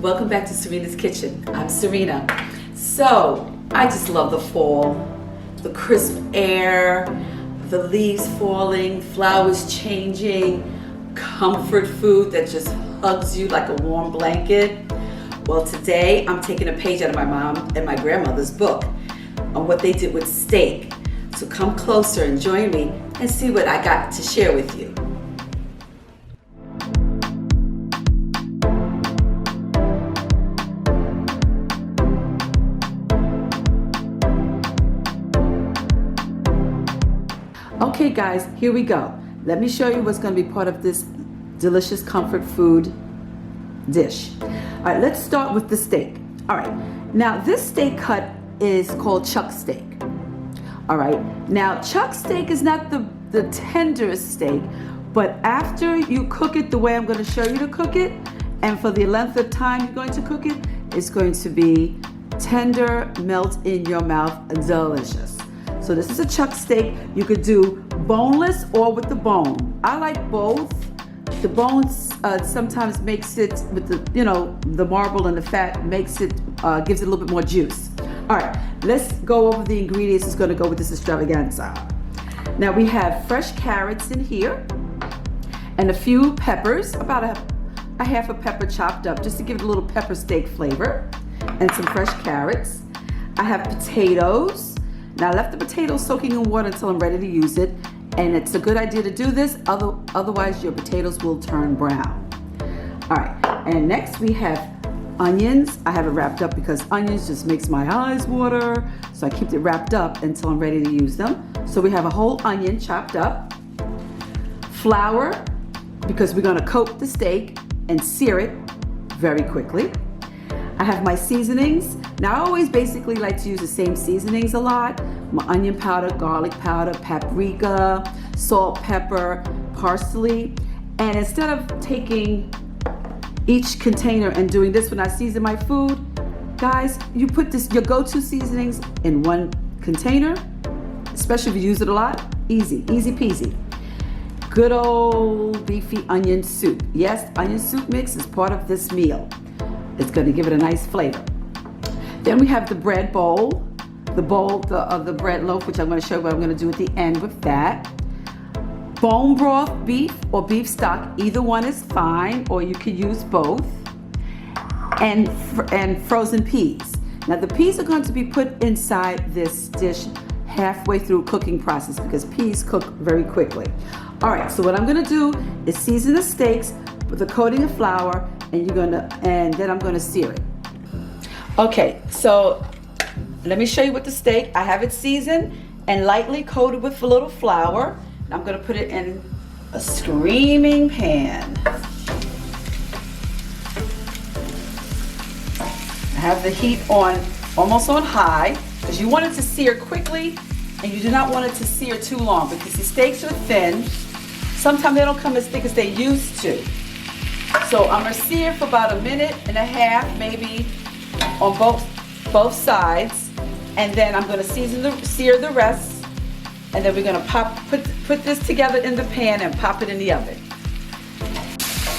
Welcome back to Serena's Kitchen. I'm Serena. So, I just love the fall. The crisp air, the leaves falling, flowers changing, comfort food that just hugs you like a warm blanket. Well, today I'm taking a page out of my mom and my grandmother's book on what they did with steak. So come closer and join me and see what I got to share with you. Okay guys, here we go. Let me show you what's going to be part of this delicious comfort food dish. All right, let's start with the steak. All right, now this steak cut is called chuck steak. All right, now chuck steak is not the tenderest steak, but after you cook it the way I'm going to show you to cook it, and for the length of time you're going to cook it, it's going to be tender, melt in your mouth, delicious. So this is a chuck steak. You could do boneless or with the bone. I like both. The bones sometimes makes it with the, the marble and the fat makes it, gives it a little bit more juice. All right, let's go over the ingredients that's gonna go with this extravaganza. Now we have fresh carrots in here and a few peppers, about a half a pepper chopped up just to give it a little pepper steak flavor, and some fresh carrots. I have potatoes. Now I left the potatoes soaking in water until I'm ready to use it, and it's a good idea to do this, otherwise your potatoes will turn brown. All right, and next we have onions. I have it wrapped up because onions just makes my eyes water, so I keep it wrapped up until I'm ready to use them. So we have a whole onion chopped up, flour, because we're gonna coat the steak and sear it very quickly. I have my seasonings. Now I always basically like to use the same seasonings a lot. My onion powder, garlic powder, paprika, salt, pepper, parsley. And instead of taking each container and doing this when I season my food, guys, you put your go-to seasonings in one container, especially if you use it a lot. Easy peasy. Good old beefy onion soup. Yes, onion soup mix is part of this meal. It's going to give it a nice flavor. Then we have the bread bowl, of the bread loaf, which I'm going to show you what I'm going to do at the end with that. Bone broth beef or beef stock, either one is fine, or you could use both. And frozen peas. Now the peas are going to be put inside this dish halfway through cooking process because peas cook very quickly. All right, so what I'm going to do is season the steaks with a coating of flour, and then I'm gonna sear it. Okay, so let me show you with the steak. I have it seasoned and lightly coated with a little flour. I'm gonna put it in a screaming pan. I have the heat on, almost on high, because you want it to sear quickly and you do not want it to sear too long because the steaks are thin. Sometimes they don't come as thick as they used to. So I'm gonna sear for about a minute and a half, maybe on both sides, and then I'm gonna sear the rest, and then we're gonna put this together in the pan and pop it in the oven.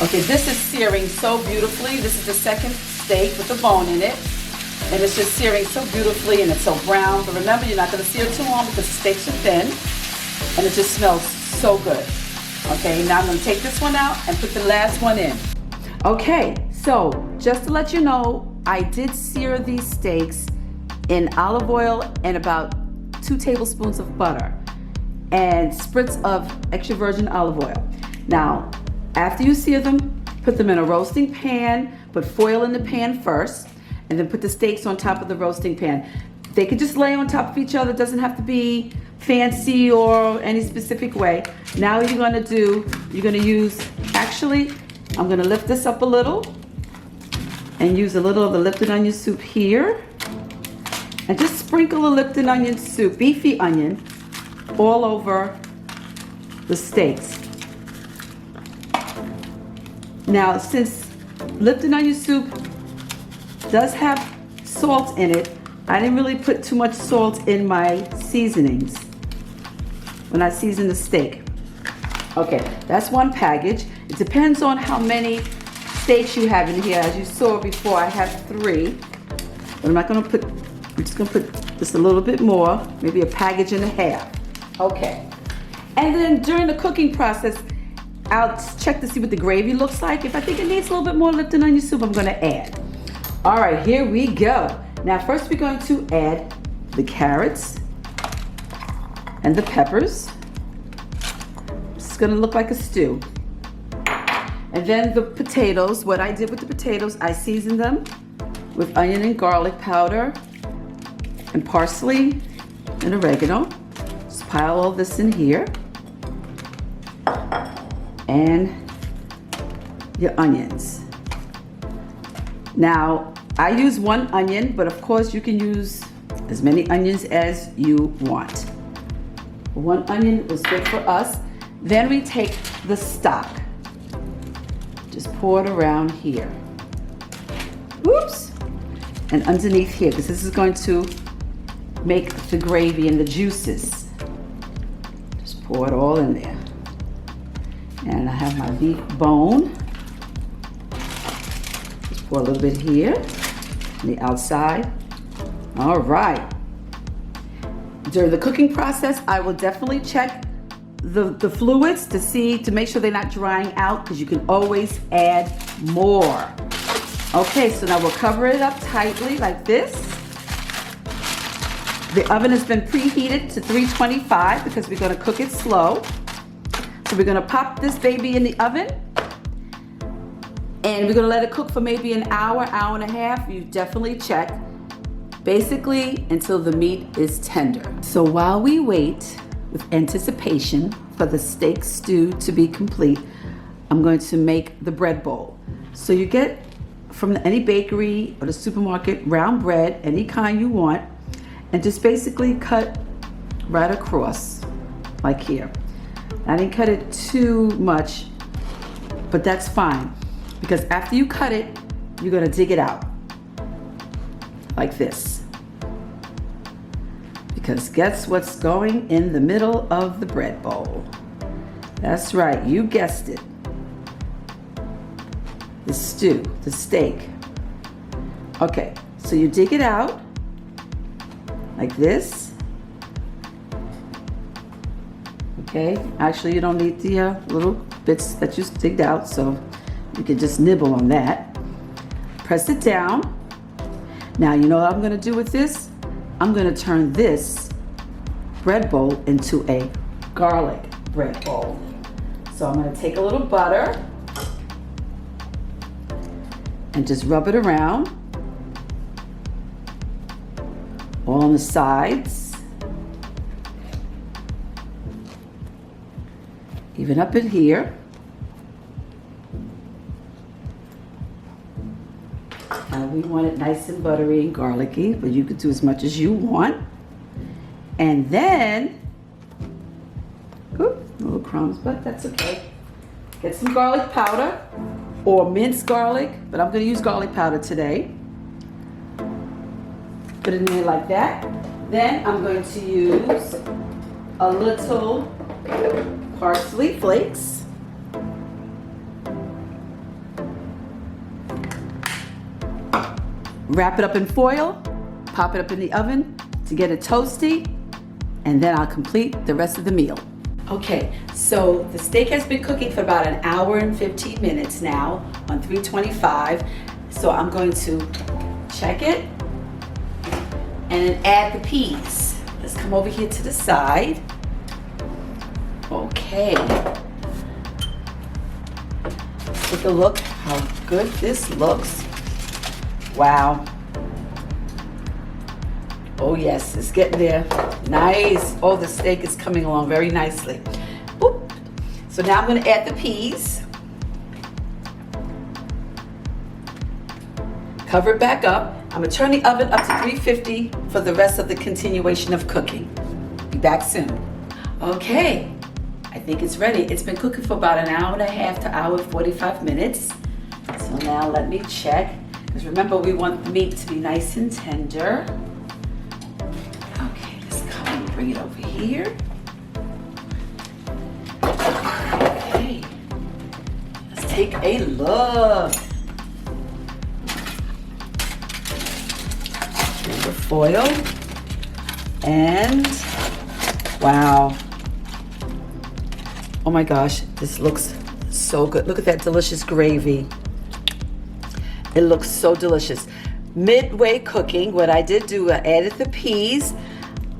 Okay, this is searing so beautifully. This is the second steak with the bone in it, and it's just searing so beautifully, and it's so brown. But remember, you're not gonna sear too long because the steaks are thin, and it just smells so good. Okay, now I'm going to take this one out and put the last one in. Okay, so just to let you know, I did sear these steaks in olive oil and about 2 tablespoons of butter and spritz of extra virgin olive oil. Now, after you sear them, put them in a roasting pan, put foil in the pan first, and then put the steaks on top of the roasting pan. They could just lay on top of each other. It doesn't have to be fancy or any specific way. Now what you're gonna do, you're gonna use, actually, I'm gonna lift this up a little and use a little of the Lipton onion soup here. And just sprinkle the Lipton onion soup, beefy onion, all over the steaks. Now, since Lipton onion soup does have salt in it, I didn't really put too much salt in my seasonings when I season the steak. Okay, that's one package. It depends on how many steaks you have in here. As you saw before, I have 3. But I'm not gonna put, I'm just gonna put just a little bit more, maybe a package and a half. Okay. And then during the cooking process, I'll check to see what the gravy looks like. If I think it needs a little bit more Lipton onion soup, I'm gonna add. All right, here we go. Now first we're going to add the carrots and the peppers. It's gonna look like a stew. And then the potatoes, what I did with the potatoes, I seasoned them with onion and garlic powder and parsley and oregano. Just pile all this in here. And your onions. Now, I use 1 onion, but of course you can use as many onions as you want. 1 onion was good for us. Then we take the stock. Just pour it around here. Oops. And underneath here, because this is going to make the gravy and the juices. Just pour it all in there. And I have my beef bone. Just pour a little bit here on the outside. All right. During the cooking process, I will definitely check the fluids to make sure they're not drying out, because you can always add more. Okay, so now we'll cover it up tightly like this. The oven has been preheated to 325 because we're going to cook it slow. So we're gonna pop this baby in the oven, and we're gonna let it cook for maybe an hour, hour and a half. You definitely check, basically until the meat is tender. So while we wait with anticipation for the steak stew to be complete, I'm going to make the bread bowl. So you get from any bakery or the supermarket round bread, any kind you want, and just basically cut right across, like here. I didn't cut it too much, but that's fine, because after you cut it, you're gonna dig it out like this. Because guess what's going in the middle of the bread bowl? That's right, you guessed it. The stew, the steak. Okay, so you dig it out like this. Okay, actually you don't need the little bits that you digged out, so you can just nibble on that. Press it down. Now you know what I'm gonna do with this? I'm gonna turn this bread bowl into a garlic bread bowl. So I'm gonna take a little butter and just rub it around all on the sides. Even up in here. Now we want it nice and buttery and garlicky, but you could do as much as you want. And then, little crumbs, but that's okay. Get some garlic powder or minced garlic, but I'm gonna use garlic powder today. Put it in there like that. Then I'm going to use a little parsley flakes. Wrap it up in foil, pop it up in the oven to get it toasty, and then I'll complete the rest of the meal. Okay, so the steak has been cooking for about an hour and 15 minutes now on 325. So I'm going to check it and then add the peas. Let's come over here to the side. Okay. Take a look how good this looks. Wow. Oh yes, it's getting there. Nice. Oh, the steak is coming along very nicely. Oop. So now I'm going to add the peas. Cover it back up. I'm going to turn the oven up to 350 for the rest of the continuation of cooking. Be back soon. Okay, I think it's ready. It's been cooking for about an hour and a half to hour and 45 minutes. So now let me check. Because remember, we want the meat to be nice and tender. Okay, let's come and bring it over here. Okay, let's take a look. foil. And wow. Oh my gosh, this looks so good. Look at that delicious gravy. It looks so delicious. Midway cooking, what I did do, I added the peas.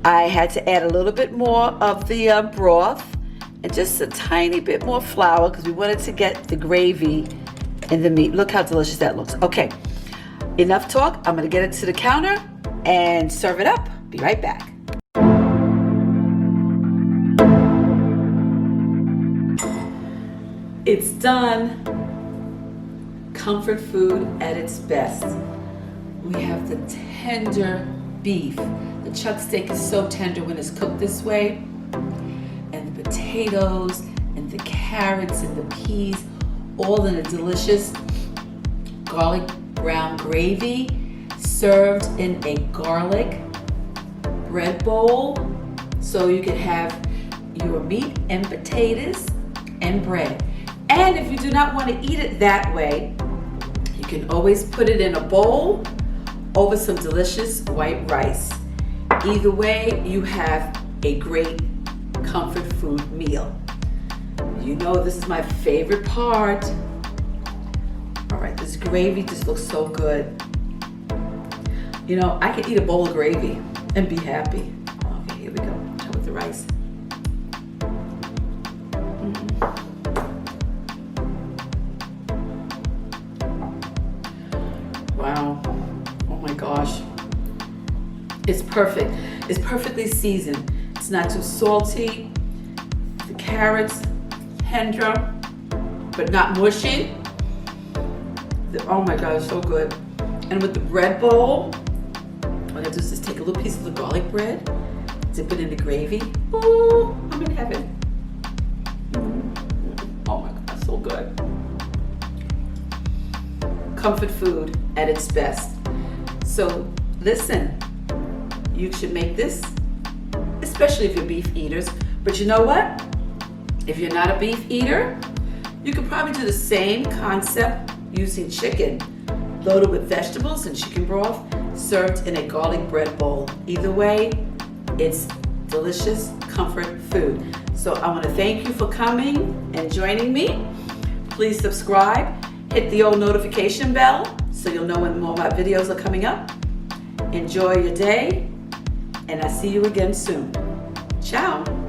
I had to add a little bit more of the broth and just a tiny bit more flour because we wanted to get the gravy in the meat. Look how delicious that looks. Okay, enough talk. I'm gonna get it to the counter and serve it up. Be right back. It's done. Comfort food at its best. We have the tender beef. The chuck steak is so tender when it's cooked this way. And the potatoes and the carrots and the peas, all in a delicious garlic brown gravy, served in a garlic bread bowl. So you can have your meat and potatoes and bread. And if you do not want to eat it that way, you can always put it in a bowl over some delicious white rice. Either way, you have a great comfort food meal. You know this is my favorite part. All right, this gravy just looks so good. You know, I could eat a bowl of gravy and be happy. Okay, here we go. Try with the rice. Wow. Oh my gosh. It's perfect. It's perfectly seasoned. It's not too salty. The carrots, tender, but not mushy. Oh my God, it's so good. And with the bread bowl, what I do is just take a little piece of the garlic bread, dip it in the gravy. Ooh, I'm in heaven. Oh my God, so good. Comfort food at its best. So listen, you should make this, especially if you're beef eaters. But you know what? If you're not a beef eater, you could probably do the same concept using chicken, loaded with vegetables and chicken broth, served in a garlic bread bowl. Either way, it's delicious comfort food. So I want to thank you for coming and joining me. Please subscribe, hit the old notification bell so you'll know when more of my videos are coming up. Enjoy your day, and I'll see you again soon. Ciao.